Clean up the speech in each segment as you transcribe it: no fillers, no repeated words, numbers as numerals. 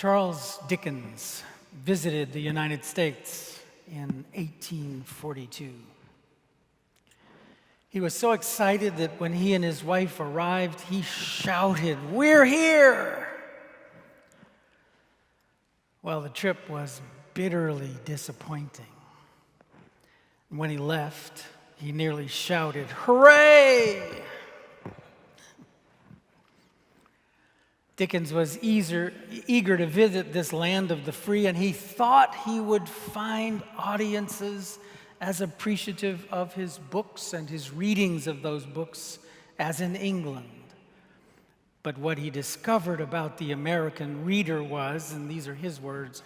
Charles Dickens visited the United States in 1842. He was so excited that when he and his wife arrived, he shouted, "We're here!" Well, the trip was bitterly disappointing. And when he left, he nearly shouted, "Hooray!" Dickens was eager to visit this land of the free, and he thought he would find audiences as appreciative of his books and his readings of those books as in England. But what he discovered about the American reader was, and these are his words,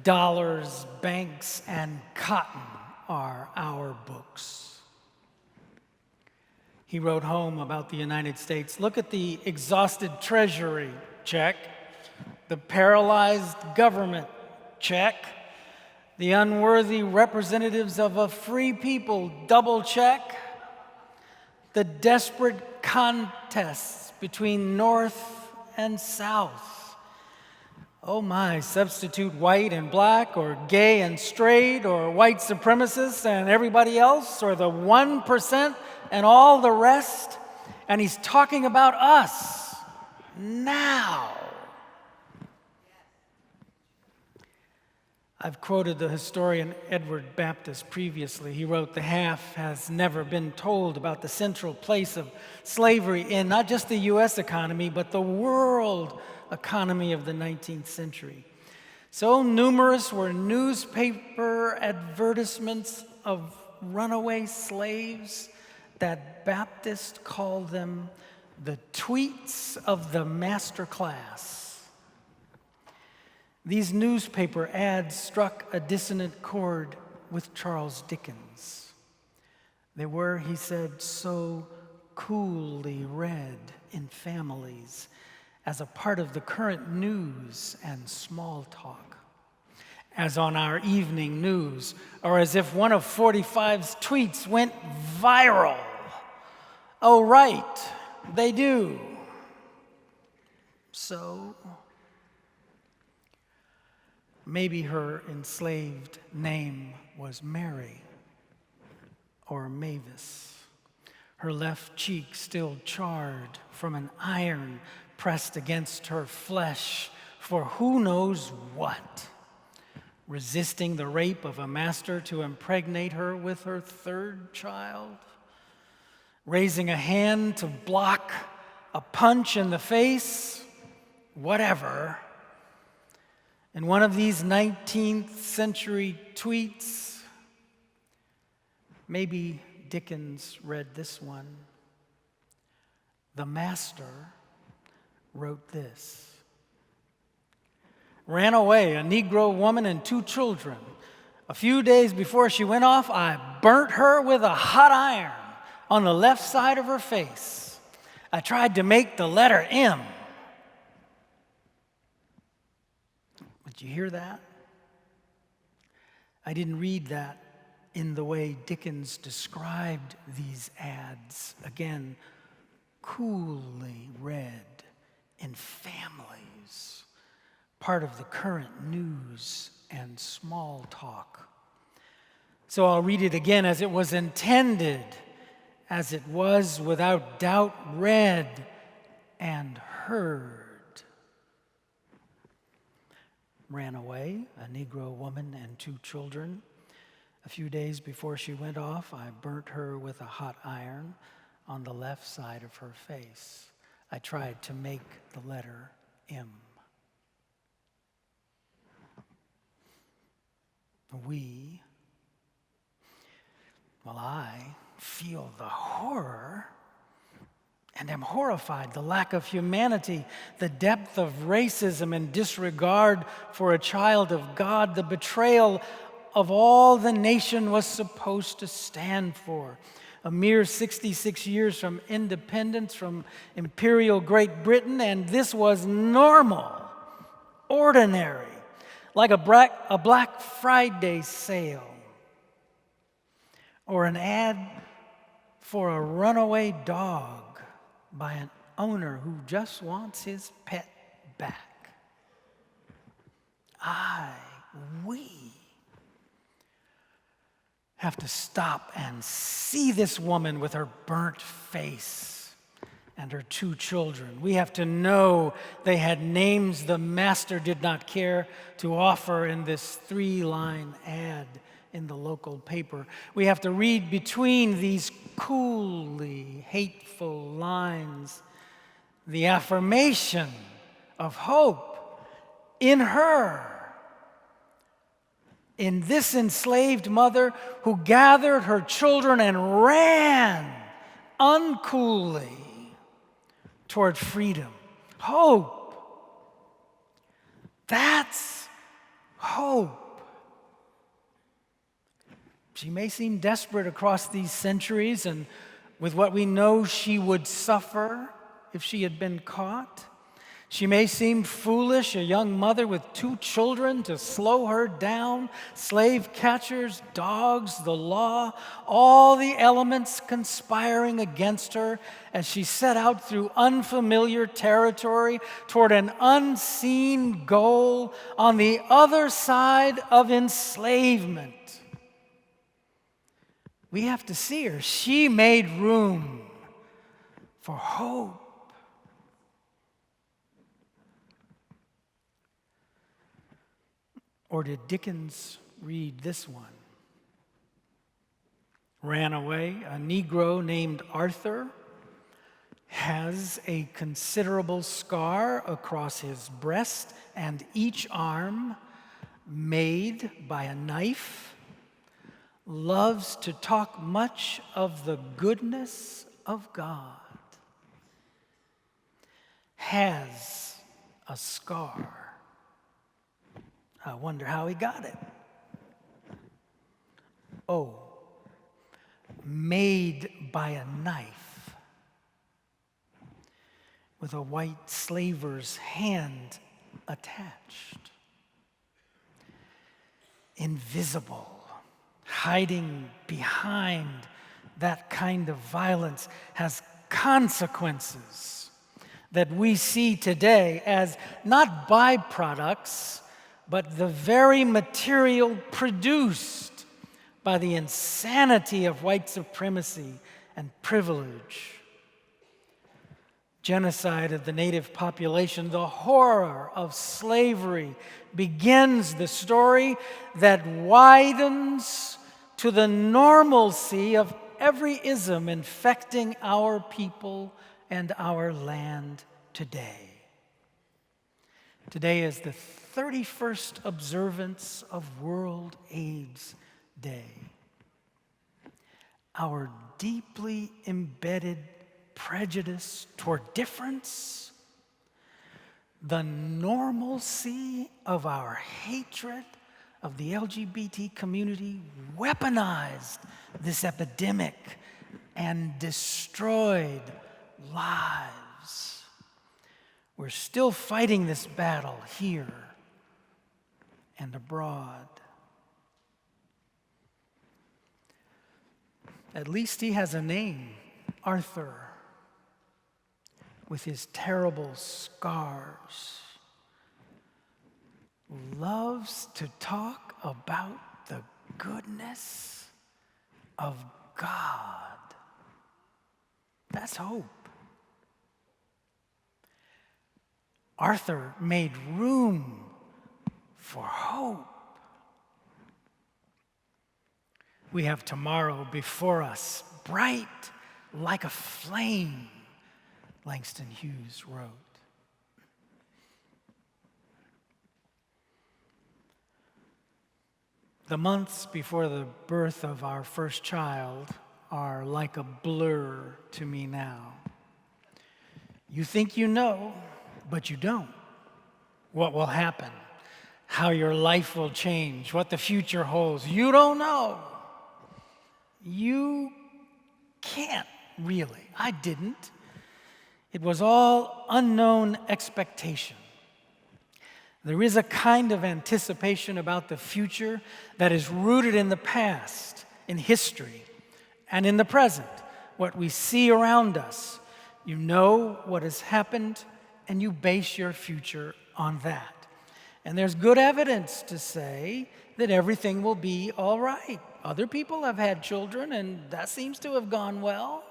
"Dollars, banks, and cotton are our books." He wrote home about the United States. "Look at the exhausted treasury, check. The paralyzed government, check. The unworthy representatives of a free people, double check. The desperate contests between North and South. Oh my, substitute white and black, or gay and straight, or white supremacists and everybody else, or the 1% and all the rest." And he's talking about us now. I've quoted the historian Edward Baptist previously. He wrote, "The half has never been told about the central place of slavery in not just the U.S. economy, but the world economy of the 19th century. So numerous were newspaper advertisements of runaway slaves that Baptist called them the tweets of the master class." These newspaper ads struck a dissonant chord with Charles Dickens. They were, he said, so coolly read in families as a part of the current news and small talk, as on our evening news, or as if one of 45's tweets went viral. Oh, right, they do. So maybe her enslaved name was Mary or Mavis, her left cheek still charred from an iron pressed against her flesh for who knows what, resisting the rape of a master to impregnate her with her third child, raising a hand to block a punch in the face, whatever. In one of these 19th century tweets, maybe Dickens read this one. The master wrote this: "Ran away, a Negro woman and 2 children. A few days before she went off, I burnt her with a hot iron on the left side of her face. I tried to make the letter M." Did you hear that? I didn't read that in the way Dickens described these ads. Again, coolly read in families, part of the current news and small talk. So I'll read it again as it was intended, as it was without doubt read and heard. Ran away, a Negro woman and 2 children. A few days before she went off, I burnt her with a hot iron on the left side of her face. I tried to make the letter M. I feel the horror and am horrified, the lack of humanity, the depth of racism and disregard for a child of God, the betrayal of all the nation was supposed to stand for. A mere 66 years from independence from Imperial Great Britain, and this was normal, ordinary, like a Black Friday sale or an ad for a runaway dog by an owner who just wants his pet back. have to stop and see this woman with her burnt face and her 2 children. We have to know they had names the master did not care to offer in this 3-line ad in the local paper. We have to read between these coolly hateful lines the affirmation of hope in her, in this enslaved mother who gathered her children and ran uncoolly toward freedom. Hope. That's hope. She may seem desperate across these centuries and with what we know she would suffer if she had been caught. She may seem foolish, a young mother with 2 children to slow her down, slave catchers, dogs, the law, all the elements conspiring against her as she set out through unfamiliar territory toward an unseen goal on the other side of enslavement. We have to see her. She made room for hope. Or did Dickens read this one? Ran away, a Negro named Arthur has a considerable scar across his breast and each arm made by a knife, loves to talk much of the goodness of God, has a scar. I wonder how he got it. Oh, made by a knife with a white slaver's hand attached. Invisible, hiding behind that kind of violence has consequences that we see today as not byproducts, but the very material produced by the insanity of white supremacy and privilege. Genocide of the native population, the horror of slavery begins the story that widens to the normalcy of every ism infecting our people and our land today. Today is the 31st observance of World AIDS Day. Our deeply embedded prejudice toward difference, the normalcy of our hatred of the LGBT community weaponized this epidemic and destroyed lives. We're still fighting this battle here and abroad. At least he has a name, Arthur, with his terrible scars. Loves to talk about the goodness of God. That's hope. Arthur made room for hope. We have tomorrow before us, bright like a flame, Langston Hughes wrote. The months before the birth of our first child are like a blur to me now. You think you know, but you don't. What will happen, how your life will change, what the future holds. You don't know. You can't really. I didn't. It was all unknown expectation. There is a kind of anticipation about the future that is rooted in the past, in history, and in the present, what we see around us. You know what has happened, and you base your future on that. And there's good evidence to say that everything will be all right. Other people have had children, and that seems to have gone well.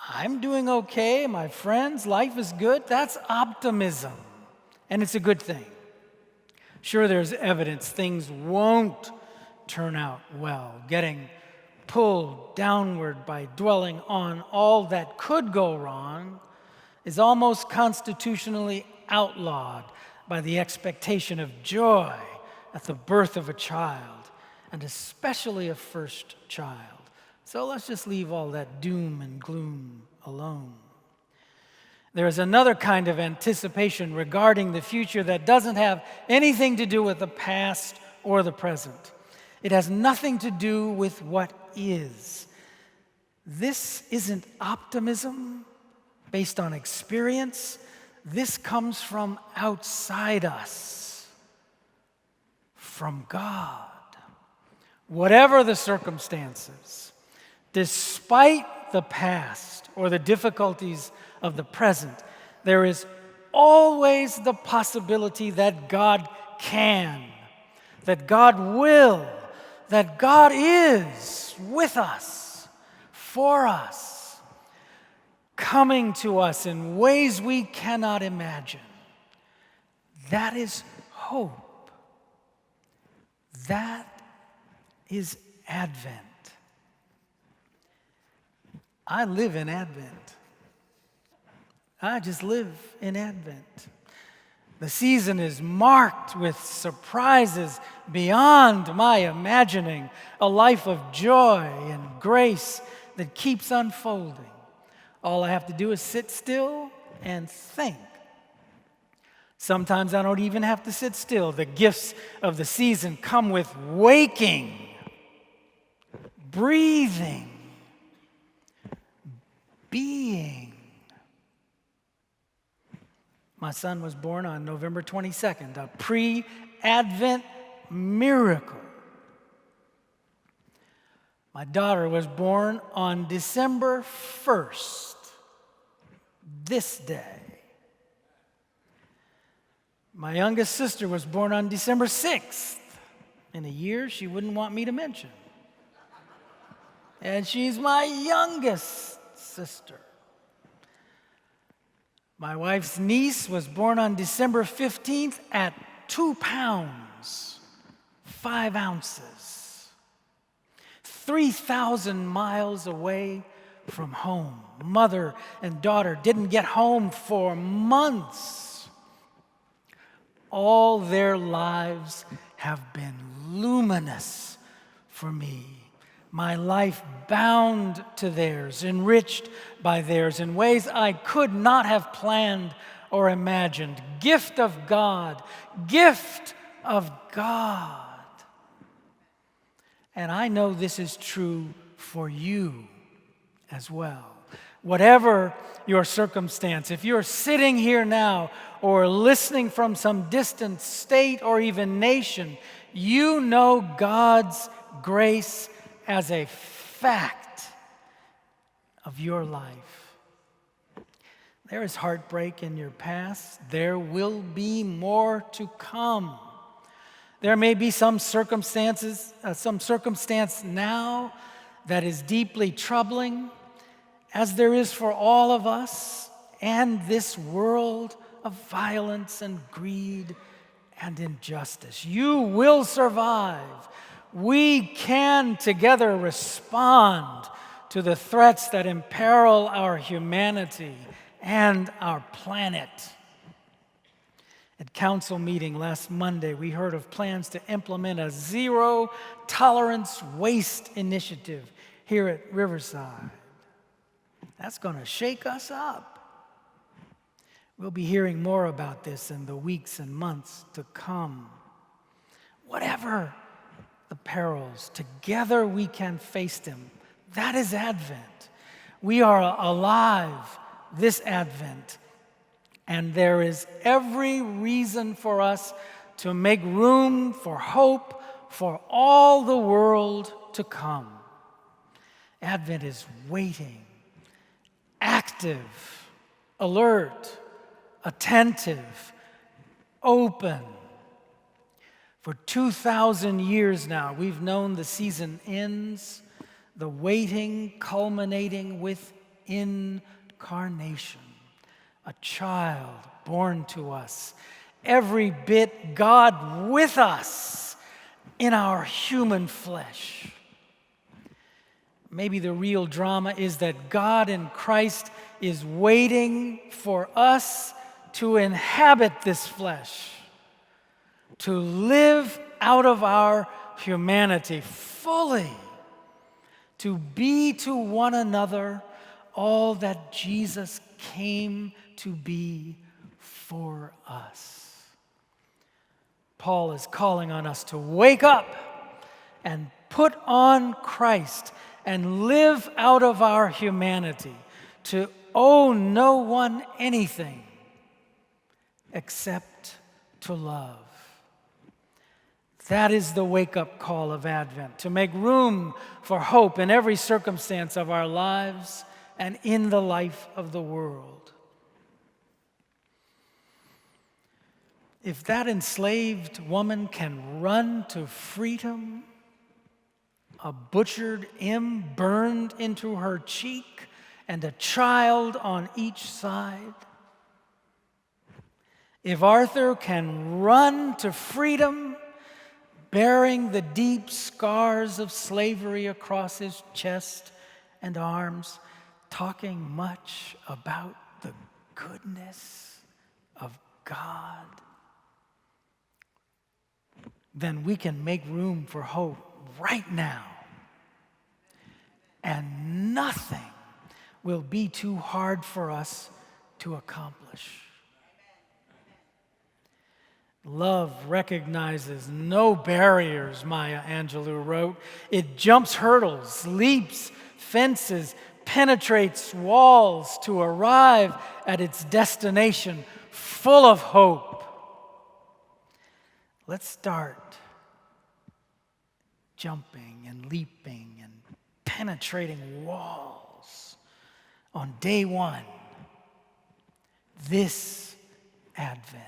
I'm doing okay, my friends, life is good. That's optimism, and it's a good thing. Sure, there's evidence things won't turn out well, getting pulled downward by dwelling on all that could go wrong is almost constitutionally outlawed by the expectation of joy at the birth of a child, and especially a first child. So let's just leave all that doom and gloom alone. There is another kind of anticipation regarding the future that doesn't have anything to do with the past or the present. It has nothing to do with what is. This isn't optimism based on experience. This comes from outside us, from God. Whatever the circumstances, despite the past or the difficulties of the present, there is always the possibility that God can, that God will, that God is with us, for us, coming to us in ways we cannot imagine. That is hope. That is Advent. I live in Advent. I just live in Advent. The season is marked with surprises beyond my imagining, a life of joy and grace that keeps unfolding. All I have to do is sit still and think. Sometimes I don't even have to sit still. The gifts of the season come with waking, breathing, being. My son was born on November 22nd, a pre-Advent miracle. My daughter was born on December 1st, this day. My youngest sister was born on December 6th, in a year she wouldn't want me to mention. And she's my youngest sister. My wife's niece was born on December 15th at 2 pounds, 5 ounces, 3,000 miles away from home. Mother and daughter didn't get home for months. All their lives have been luminous for me. My life bound to theirs, enriched by theirs in ways I could not have planned or imagined. Gift of God, gift of God. And I know this is true for you as well. Whatever your circumstance, if you're sitting here now or listening from some distant state or even nation, you know God's grace as a fact of your life. There is heartbreak in your past. There will be more to come. There may be some circumstance now that is deeply troubling, as there is for all of us, and this world of violence and greed and injustice. You will survive. We can together respond to the threats that imperil our humanity and our planet. At council meeting last Monday, we heard of plans to implement a zero-tolerance waste initiative here at Riverside. That's going to shake us up. We'll be hearing more about this in the weeks and months to come. Whatever the perils, together we can face them. That is Advent. We are alive this Advent, and there is every reason for us to make room for hope for all the world to come. Advent is waiting, active, alert, attentive, open. For 2,000 years now, we've known the season ends, the waiting culminating with incarnation, a child born to us, every bit God with us in our human flesh. Maybe the real drama is that God in Christ is waiting for us to inhabit this flesh, to live out of our humanity fully, to be to one another all that Jesus came to be for us. Paul is calling on us to wake up and put on Christ and live out of our humanity, to owe no one anything except to love. That is the wake-up call of Advent, to make room for hope in every circumstance of our lives and in the life of the world. If that enslaved woman can run to freedom, a butchered M burned into her cheek and a child on each side, if Arthur can run to freedom, bearing the deep scars of slavery across his chest and arms, talking much about the goodness of God, then we can make room for hope right now. And nothing will be too hard for us to accomplish. Love recognizes no barriers, Maya Angelou wrote. It jumps hurdles, leaps fences, penetrates walls to arrive at its destination full of hope. Let's start jumping and leaping and penetrating walls on day one, this Advent.